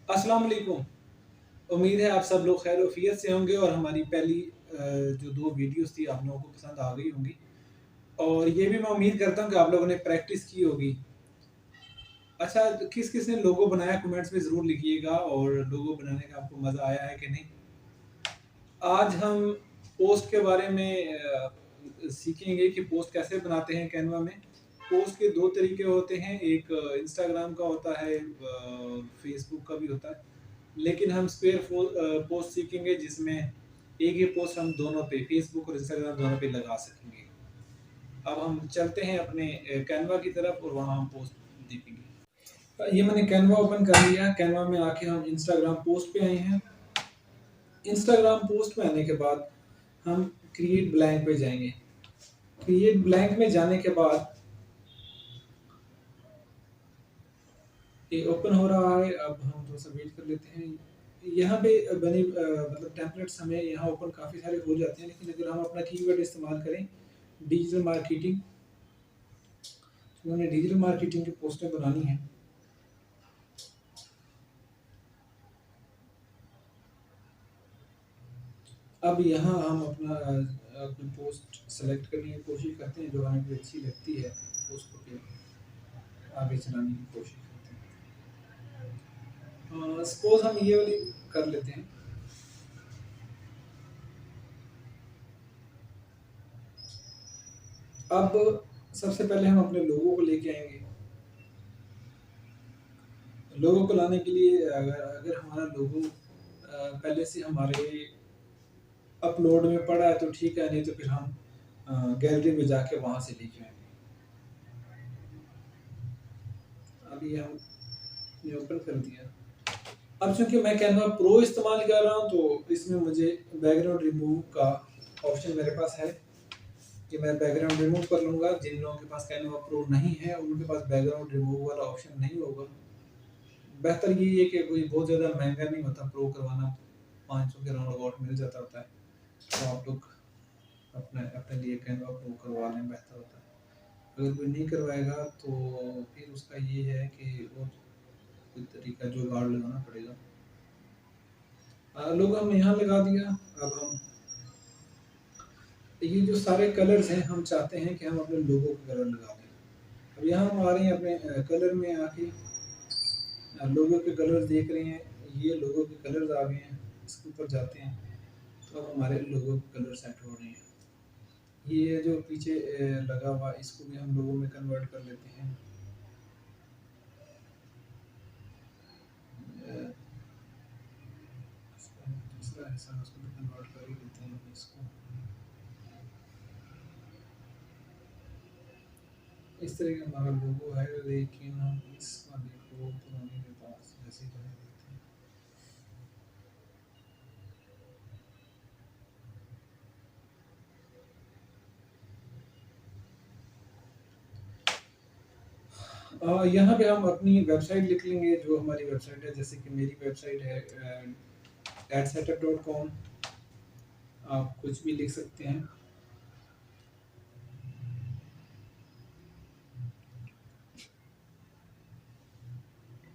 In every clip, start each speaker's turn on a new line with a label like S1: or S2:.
S1: अस्सलाम वालेकुम। उम्मीद है आप सब लोग खैर वफ़ियत से होंगे और हमारी पहली जो 2 वीडियोज़ थी आप लोगों को पसंद आ गई होंगी और ये भी मैं उम्मीद करता हूँ कि आप लोगों ने प्रैक्टिस की होगी। अच्छा, किस-किस ने लोगो बनाया कमेंट्स में ज़रूर लिखिएगा और लोगो बनाने का आपको मज़ा आया है कि नहीं? आज हम पोस्ट के बारे में सीखेंगे कि पोस्ट कैसे बनाते हैं कैनवा में। पोस्ट के 2 तरीके होते हैं, एक इंस्टाग्राम का होता है, फेसबुक का भी होता है। लेकिन हम पोस्ट सीखेंगे जिसमें एक ही पोस्ट हम दोनों पे फेसबुक और इंस्टाग्राम दोनों पे लगा सकेंगे। अब हम चलते हैं अपने कैनवा की तरफ और वहाँ हम पोस्ट देखेंगे। ये मैंने कैनवा ओपन कर लिया। कैनवा में आके हम इंस्टाग्राम पोस्ट पे आए हैं। इंस्टाग्राम पोस्ट में आने के बाद हम क्रिएट ब्लैंक पे जाएंगे। क्रिएट ब्लैंक में जाने के बाद ये ओपन हो रहा है। अब हम थोड़ा सा वेट कर लेते हैं। यहाँ पे मतलब टेम्पलेट्स हमें यहाँ ओपन काफ़ी सारे हो जाते हैं, लेकिन अगर हम अपना कीवर्ड इस्तेमाल करें डिजिटल मार्केटिंग, तो हमने डिजिटल मार्केटिंग की पोस्टें बनानी है। अब यहाँ हम अपनी पोस्ट सेलेक्ट करने की कोशिश करते हैं, जो हमें भी अच्छी लगती है पोस्ट को फिर आगे चलाने की कोशिश करते हैं। सपोज हम ये वाली कर लेते हैं। अब सबसे पहले हम अपने लोगों को लेके आएंगे। लोगों को लाने के लिए अगर अगर हमारा लोगो पहले से हमारे अपलोड में पड़ा है तो ठीक है, नहीं तो फिर हम गैलरी में जाके वहाँ से लेके आएंगे। अभी हम ये ओपन कर दिया। अब चूंकि मैं कैनवा प्रो इस्तेमाल कर रहा हूँ तो इसमें मुझे बैकग्राउंड रिमूव का ऑप्शन मेरे पास है कि मैं बैकग्राउंड रिमूव कर लूँगा। जिन लोगों के पास कैनवा प्रो नहीं है उनके पास बैकग्राउंड रिमूव वाला ऑप्शन नहीं होगा। बेहतर ये है कि कोई बहुत ज़्यादा महंगा नहीं होता प्रो करवाना, 500 के राउंड अबाउट मिल जाता होता है, तो आप लोग अपने अपने लिए कैनवा प्रो करवा लें, बेहतर होता है। अगर कोई नहीं करवाएगा तो फिर उसका ये है कि और कोई तरीका जुगाड़ लगाना पड़ेगा। लोग हम यहाँ लगा दिया। अब हम ये जो सारे कलर्स हैं हम चाहते हैं कि हम अपने लोगों के कलर लगा दें। अब यहाँ हम आ रहे हैं अपने कलर में आके लोगों के कलर्स देख रहे हैं। ये लोगों के कलर्स आ गए हैं, इसके ऊपर जाते हैं तो अब हमारे लोगों के कलर सेट हो रहे हैं। ये जो पीछे लगा हुआ इसको भी हम लोगों में कन्वर्ट कर लेते हैं। दूसरा हिस्सा उसको भी कन्वर्ट कर ही लेते हैं इसको। इस तरह का हमारा लोगो है, लेकिन हम इस वाले को पुराने के पास जैसे ही रहने देते हैं। यहाँ पे हम अपनी वेबसाइट लिख लेंगे, जो हमारी वेबसाइट है। जैसे कि मेरी वेबसाइट है adsetup.com। आप कुछ भी लिख सकते हैं।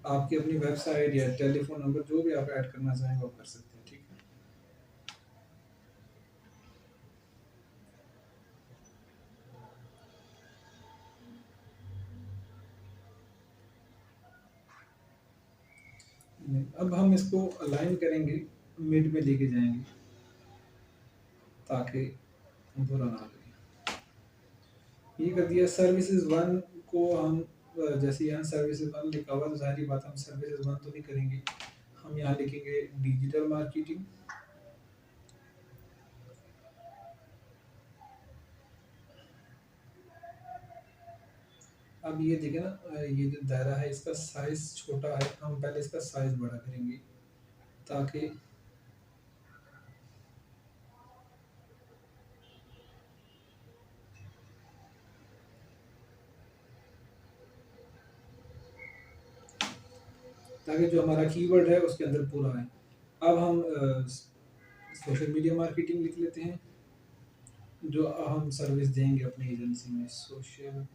S1: आपकी अपनी वेबसाइट या टेलीफोन नंबर जो भी आप ऐड करना चाहें वो कर सकते हैं, ठीक है। अब हम इसको अलाइन करेंगे, मिड में लेके जाएंगे ताकि बुरा ना लगे। ये कर दिया। सर्विसेज वन को हम जैसे यहाँ सर्विसेज वन लिखा हुआ तो सारी बात हम सर्विसेज वन तो नहीं करेंगे। हम यहाँ लिखेंगे डिजिटल मार्केटिंग। अब ये देखें ना, ये जो दायरा है इसका साइज छोटा है, हम पहले इसका साइज बड़ा करेंगे ताकि जो हमारा कीवर्ड है उसके अंदर पूरा है। अब हम सोशल मीडिया मार्केटिंग लिख लेते हैं, जो हम सर्विस देंगे अपनी एजेंसी में। सोशल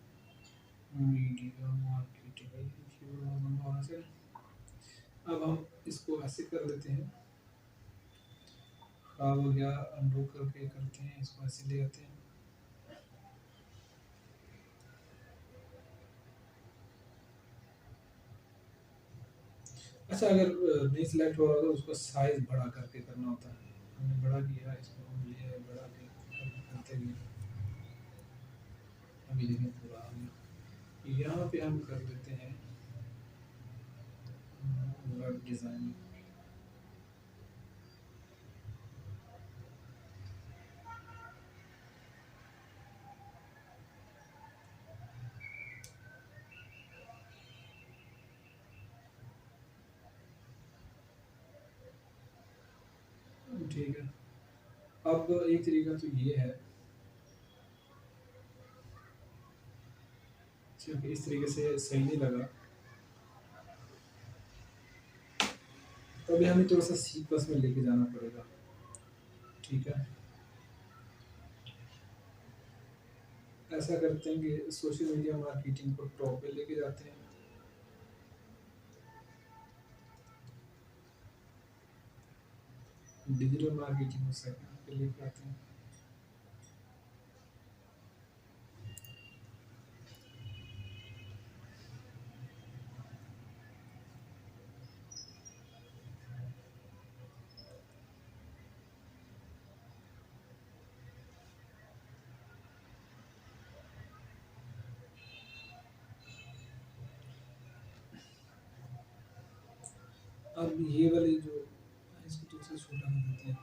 S1: मीडिया मार्केटिंग अब हम इसको ऐसे कर लेते हैं, खराब हो गया, अनडू करके करते हैं, इसको ऐसे ले आते हैं। अच्छा, अगर नहीं सिलेक्ट हो रहा तो उसको साइज बड़ा करके करना होता है। हमने बड़ा किया, इसको हम लिए बड़ा करते गए, अभी देखें पूरा आ गया। यहाँ पे हम कर देते हैं वेब डिज़ाइन। ठीक है, अब एक तरीका तो ये है, क्योंकि इस तरीके से सही नहीं लगा, तो अभी हमें थोड़ा सा सी प्लस में लेके जाना पड़ेगा। ठीक है, ऐसा करते हैं कि सोशल मीडिया मार्केटिंग को टॉप पे लेके जाते हैं। डिजिटल मार्केटिंग को सेकंड पे लेके आते हैं। अब ये वाले जो, इसको थोड़ा सा छोटा कर देते हैं।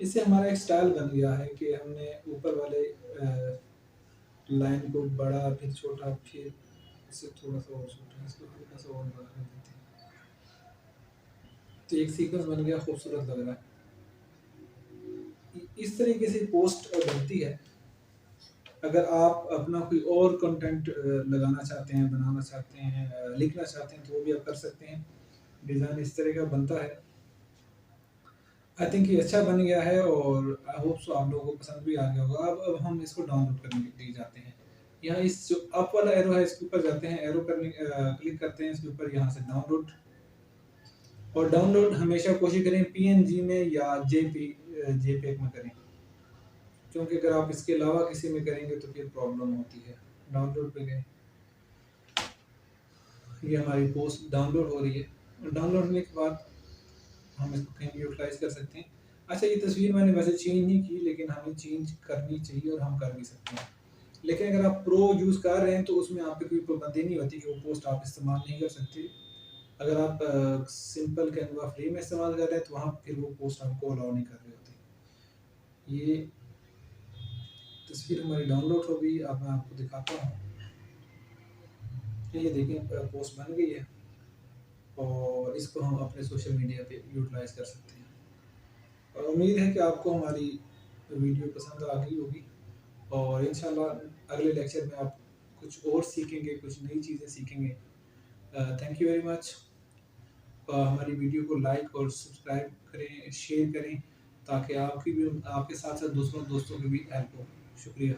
S1: इससे हमारा एक स्टाइल बन गया है कि हमने ऊपर वाले लाइन को बड़ा, फिर छोटा, फिर इससे थोड़ा सा और छोटा, इसको हल्का सा और बड़ा कर देते हैं, तो एक सीक्वेंस बन गया, खूबसूरत लग रहा है। इस तरीके से पोस्ट बनती है। अगर आप अपना कोई और कंटेंट लगाना चाहते हैं, बनाना चाहते हैं, लिखना चाहते हैं, तो वो भी आप कर सकते हैं। डिज़ाइन इस तरह का बनता है। आई थिंक ये अच्छा बन गया है और आई होप सो आप लोगों को पसंद भी आ गया होगा। अब हम इसको डाउनलोड करने के लिए जाते हैं। यहाँ इस जो अप वाला एरो है, इसके ऊपर जाते हैं, एरो करने क्लिक करते हैं इसके ऊपर, यहाँ से डाउनलोड। और डाउनलोड हमेशा कोशिश करें पीएनजी में या जेपेग में करें, क्योंकि अगर आप इसके अलावा किसी में करेंगे तो फिर प्रॉब्लम होती है। डाउनलोड पे गए, ये हमारी पोस्ट डाउनलोड हो रही है। डाउनलोड होने के बाद हम इसको कहीं यूटिलाइज कर सकते हैं। अच्छा, ये तस्वीर मैंने वैसे चेंज नहीं की, लेकिन हमें चेंज करनी चाहिए और हम कर भी सकते हैं। लेकिन अगर आप प्रो यूज़ कर रहे हैं तो उसमें आपकी कोई पाबंदी नहीं होती कि वो पोस्ट आप इस्तेमाल नहीं कर सकते। अगर आप सिंपल कैनवा फ्री में इस्तेमाल कर रहे हैं तो वहाँ फिर वो पोस्ट आपको अलाउ नहीं कर रहे होते। ये तस्वीर हमारी डाउनलोड हो गई, अब मैं आपको दिखाता हूँ। ये देखें, पोस्ट बन गई है और इसको हम अपने सोशल मीडिया पे यूटिलाइज कर सकते हैं। और उम्मीद है कि आपको हमारी वीडियो पसंद आ गई होगी, और इंशाल्लाह अगले लेक्चर में आप कुछ और सीखेंगे, कुछ नई चीज़ें सीखेंगे। Thank you very much. हमारी वीडियो को लाइक और सब्सक्राइब करें, शेयर करें, ताकि आपकी भी, आपके साथ साथ दूसरों दोस्तों की भी हेल्प हो। शुक्रिया।